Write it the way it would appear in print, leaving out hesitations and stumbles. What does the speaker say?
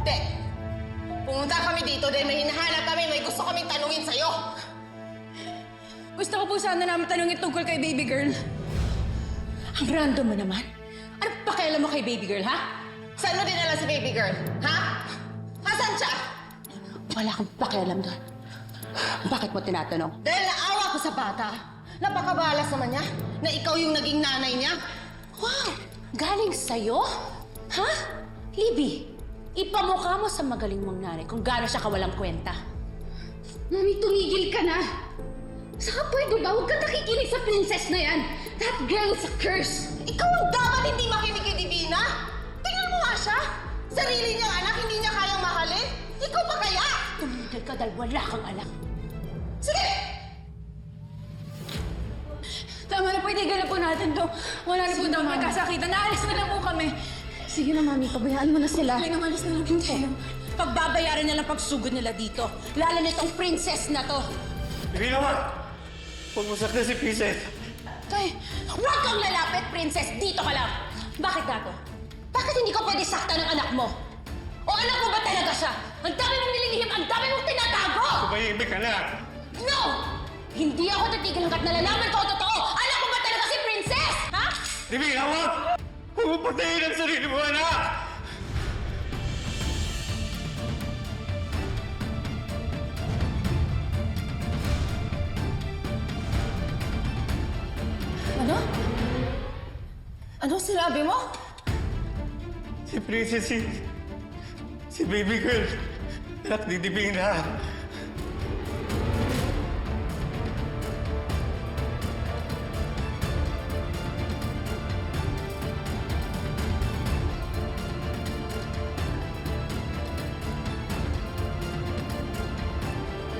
Hindi. Pumunta kami dito dahil may hinahanap kami, may gusto kaming tanungin sa'yo. Gusto ko po sana namin tanungin tungkol kay baby girl. Ang random mo naman. Ano pakialam mo kay baby girl, ha? Saan mo dinala si baby girl? Ha? Nasaan siya? Wala kang pakialam doon. Bakit mo tinatanong? Dahil naawa ko sa bata. Napakabalas naman niya na ikaw yung naging nanay niya. Wow! Galing sa'yo? Ha? Libby, ipamukha mo sa magaling mong nanay kung gaano siya kawalang kwenta. Mami, tumigil ka na. Saka pwede ba? Huwag kang nakikinig sa princess na yan. That girl is a curse. Ikaw ang dapat hindi makinig kay Divina. Tingnan mo nga siya. Sarili niyang anak, hindi niya kayang mahalin. Ikaw pa kaya? Tumigil ka dahil wala kang alam. Sige! Tama na po, itigal na po natin to. Wala na po daw magkasakitan. Naalis na lang po kami. Sige na, Mami. Pabayaan mo na sila. Ay, namalis na lang po tayo. Pagbabayaran nila pagsugod nila dito. Lalo nitong princess na to. Hindi naman! Huwag mo sakta si Princess. Tay, huwag kang lalapit, princess. Dito ka lang. Bakit dato? Bakit hindi ko pwede sakta ng anak mo? O anak mo ba talaga siya? Ang dami mong nililihim, ang dami mong tinatago! Tumahimik ka na! No! Hindi ako titigil hanggat nalalaman ko ang totoo! Anak mo ba talaga si princess? Ha? Divina, huwag! Huwag mo patayin ang sarili mo, anak! Ano? Ano sinabi mo? Si Princess, si baby girl, anak ni Divina.